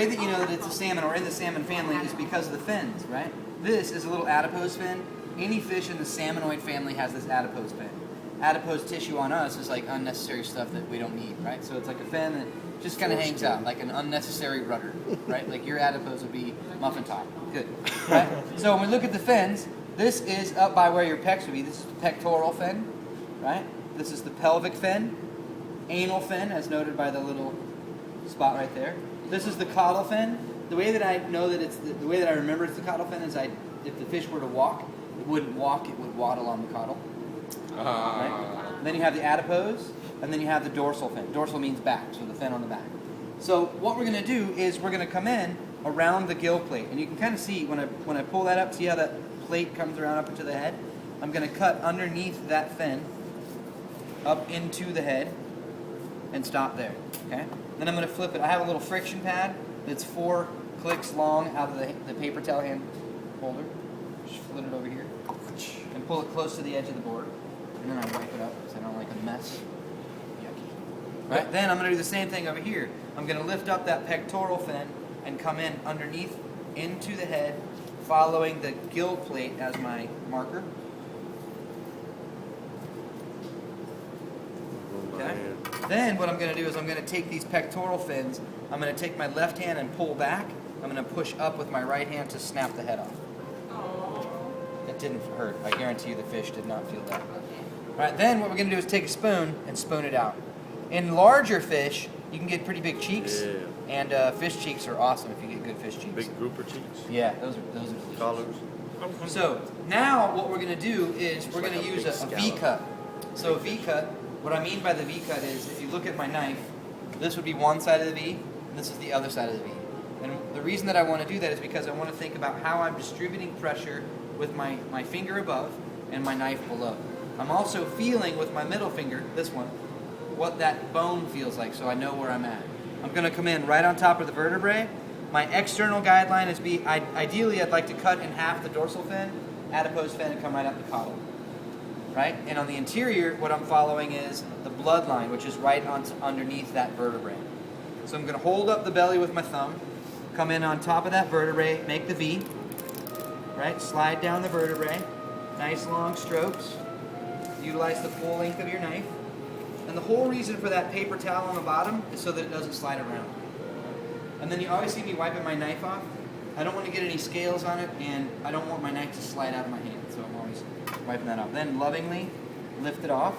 way that you know that it's a salmon or in the salmon family is because of the fins, right? This is a little adipose fin. Any fish in the salmonoid family has this adipose fin. Adipose tissue on us is like unnecessary stuff that we don't need, right? So it's like a fin that just kind of hangs out, like an unnecessary rudder, right? Like your adipose would be muffin top. Good, right? So when we look at the fins, this is up by where your pecs would be. This is the pectoral fin, right? This is the pelvic fin, anal fin, as noted by the little spot right there. This is the caudal fin. The way that I know that it's the way that I remember it's the caudal fin is if the fish were to walk, it wouldn't walk, it would waddle on the caudal. Right? Then you have the adipose, and then you have the dorsal fin. Dorsal means back, so the fin on the back. So what we're going to do is we're going to come in around the gill plate, and you can kind of see when I pull that up, see how that plate comes around up into the head? I'm going to cut underneath that fin up into the head and stop there. Okay. Then I'm going to flip it. I have a little friction pad that's 4 clicks long out of the paper towel hand holder. Just flip it over here and pull it close to the edge of the board. And then I wipe it up because I don't like a mess. Yucky. Right? Then I'm going to do the same thing over here. I'm going to lift up that pectoral fin and come in underneath into the head, following the gill plate as my marker. Okay? Then what I'm going to do is I'm going to take these pectoral fins, I'm going to take my left hand and pull back. I'm going to push up with my right hand to snap the head off. It didn't hurt. I guarantee you the fish did not feel that. All right, then what we're going to do is take a spoon and spoon it out. In larger fish, you can get pretty big cheeks, and fish cheeks are awesome if you get good fish cheeks. Big grouper cheeks? Yeah, those are delicious. Collars? So now what we're going to do is we're going to use a V-cut. So a V-cut, what I mean by the V-cut is if you look at my knife, this would be one side of the V, and this is the other side of the V. And the reason that I want to do that is because I want to think about how I'm distributing pressure with my finger above and my knife below. I'm also feeling with my middle finger, this one, what that bone feels like so I know where I'm at. I'm going to come in right on top of the vertebrae. My external guideline is ideally I'd like to cut in half the dorsal fin, adipose fin, and come right up the caudal. Right? And on the interior, what I'm following is the bloodline, which is right underneath that vertebrae. So I'm going to hold up the belly with my thumb, come in on top of that vertebrae, make the V, right? Slide down the vertebrae, nice long strokes. Utilize the full length of your knife. And the whole reason for that paper towel on the bottom is so that it doesn't slide around. And then you always see me wiping my knife off. I don't want to get any scales on it, and I don't want my knife to slide out of my hand, so I'm always wiping that off. Then lovingly lift it off,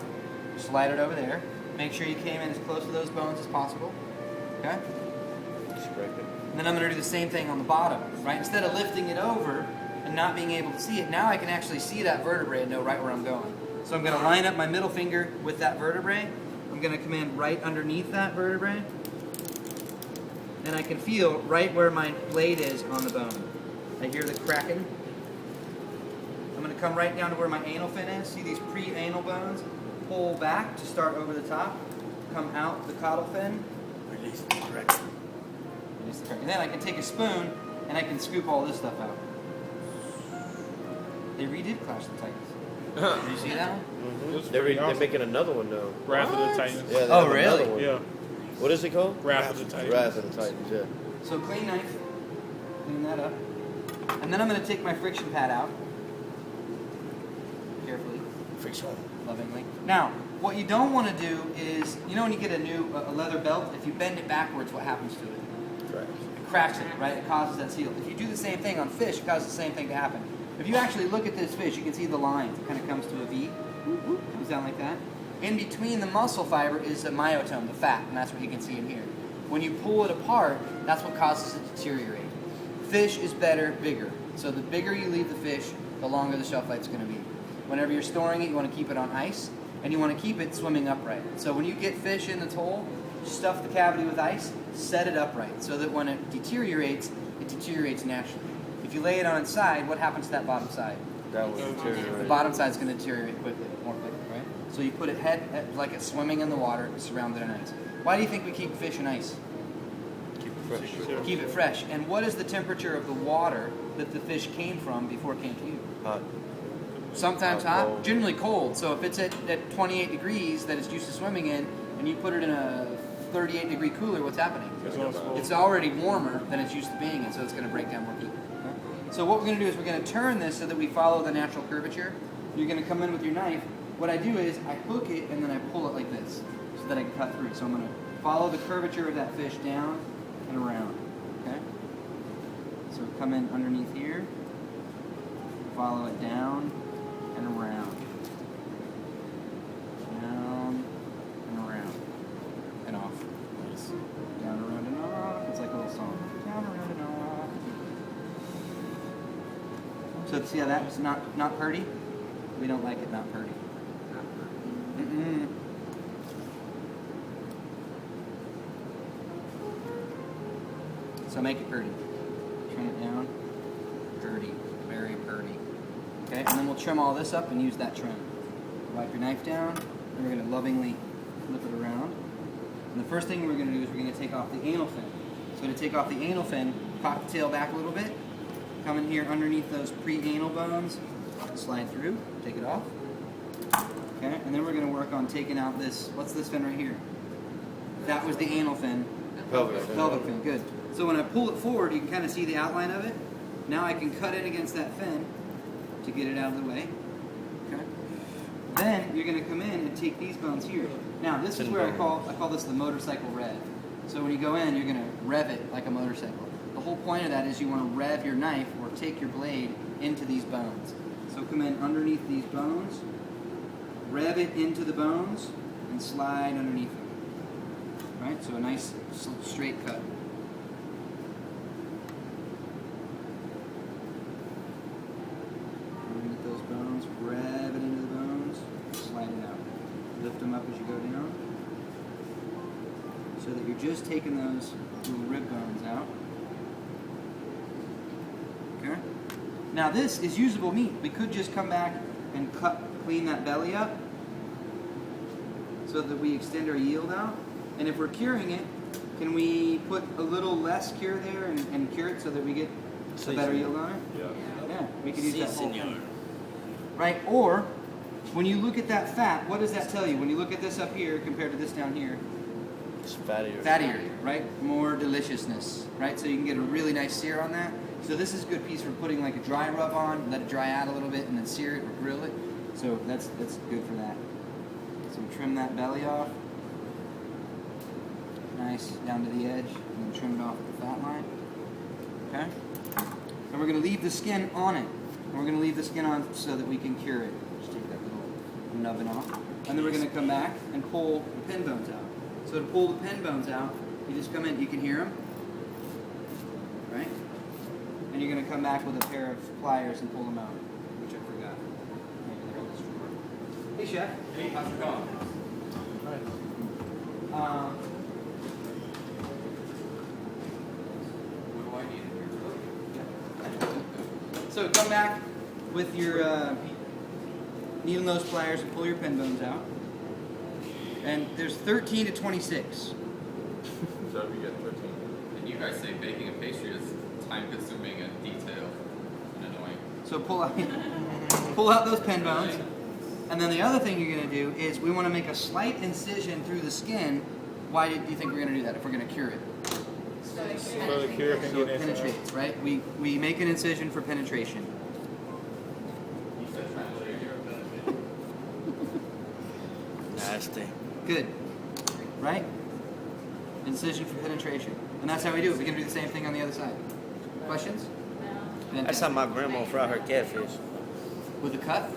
slide it over there. Make sure you came in as close to those bones as possible. Okay? And then I'm going to do the same thing on the bottom, right? Instead of lifting it over and not being able to see it, now I can actually see that vertebrae and know right where I'm going. So I'm going to line up my middle finger with that vertebrae. I'm going to come in right underneath that vertebrae. And I can feel right where my blade is on the bone. I hear the cracking. I'm going to come right down to where my anal fin is. See these pre-anal bones? Pull back to start over the top. Come out the caudal fin. Release the crack. Release the crack. And then I can take a spoon and I can scoop all this stuff out. They redid Clash of the Titans. Did you see that one? Mm-hmm. They're making another one now. Wrath of the Titans. Yeah, oh, really? Yeah. What is it called? Wrath of the Titans. Wrath of the Titans, yeah. So clean knife. Clean that up. And then I'm going to take my friction pad out. Carefully. Friction. Lovingly. Now, what you don't want to do is, you know when you get a leather belt, if you bend it backwards, what happens to it? Cracks. It cracks it, right? It causes that seal. If you do the same thing on fish, it causes the same thing to happen. If you actually look at this fish, you can see the lines. It kind of comes to a V. Comes down like that. In between the muscle fiber is the myotome, the fat, and that's what you can see in here. When you pull it apart, that's what causes it to deteriorate. Fish is better, bigger. So the bigger you leave the fish, the longer the shelf life is going to be. Whenever you're storing it, you want to keep it on ice, and you want to keep it swimming upright. So when you get fish in the hole, stuff the cavity with ice, set it upright, so that when it deteriorates naturally. If you lay it on its side, what happens to that bottom side? That will deteriorate. The bottom side is going to deteriorate more quickly, right? So you put it like it's swimming in the water, surrounded in ice. Why do you think we keep fish in ice? Keep it fresh. Keep it fresh. And what is the temperature of the water that the fish came from before it came to you? Hot. Sometimes hot, Cold. generally cold. So if it's at 28 degrees that it's used to swimming in, and you put it in a 38-degree cooler, what's happening? It's already warmer than it's used to being, and so it's going to break down more quickly. Okay? So what we're going to do is we're going to turn this so that we follow the natural curvature. You're going to come in with your knife. What I do is I hook it and then I pull it like this so that I can cut through. So I'm going to follow the curvature of that fish down and around. Okay? So come in underneath here, follow it down and around. Down and around. And off. Nice. Down, around, and off. It's like a little song. Down, around, and off. So see how that's not purdy? We don't like it not purdy. Mm-mm. So make it purdy. Trim it down. Purdy. Very purdy. Okay, and then we'll trim all this up and use that trim. Wipe your knife down, and we're going to lovingly flip it around. And the first thing we're going to do is we're going to take off the anal fin. So to take off the anal fin, cock the tail back a little bit, come in here underneath those pre-anal bones, slide through, take it off. Okay, and then we're going to work on taking out this, what's this fin right here? That was the anal fin. Pelvic fin. Pelvic fin, good. So when I pull it forward, you can kind of see the outline of it. Now I can cut in against that fin to get it out of the way. Okay. Then you're going to come in and take these bones here. Now this is where I call this the motorcycle rev. So when you go in, you're going to rev it like a motorcycle. The whole point of that is you want to rev your knife or take your blade into these bones. So come in underneath these bones, rev it into the bones, and slide underneath them. Right? So a nice straight cut. Underneath those bones, rev it into the bones, slide it out. Lift them up as you go down. So that you're just taking those little rib bones out. Okay? Now this is usable meat. We could just come back and clean that belly up so that we extend our yield out. And if we're curing it, can we put a little less cure there and cure it so that we get a better yield on it? Yeah, we could use that whole thing. Right? Or, when you look at that fat, what does that tell you? When you look at this up here compared to this down here, It's fattier. fattier, right? More deliciousness, right? So you can get a really nice sear on that. So this is a good piece for putting like a dry rub on, let it dry out a little bit, and then sear it or grill it. So that's good for that. So trim that belly off. Nice, down to the edge, and then trim it off at the fat line. Okay? And we're going to leave the skin on it. And we're going to leave the skin on so that we can cure it. Just take that little nubbin off. And then we're going to come back and pull the pin bones out. So to pull the pin bones out, you just come in, you can hear them. Right? And you're going to come back with a pair of pliers and pull them out, which I forgot. Maybe they're in this drawer. Hey, Chef. Hey, how's it going? What do I need here? So come back with your needle nose pliers and pull your pin bones out. And there's 13 to 26. So we get 13. And you guys say baking a pastry is time-consuming and detailed and annoying. So pull out those pin bones. And then the other thing you're going to do is we want to make a slight incision through the skin. Why do you think we're going to do that if we're going to cure it? So the cure can So get it penetrates, right? We make an incision for penetration. Nasty. Good. Right? Incision for penetration. And that's how we do it. We can do the same thing on the other side. Questions? That's how my grandma fried her catfish. With a cut?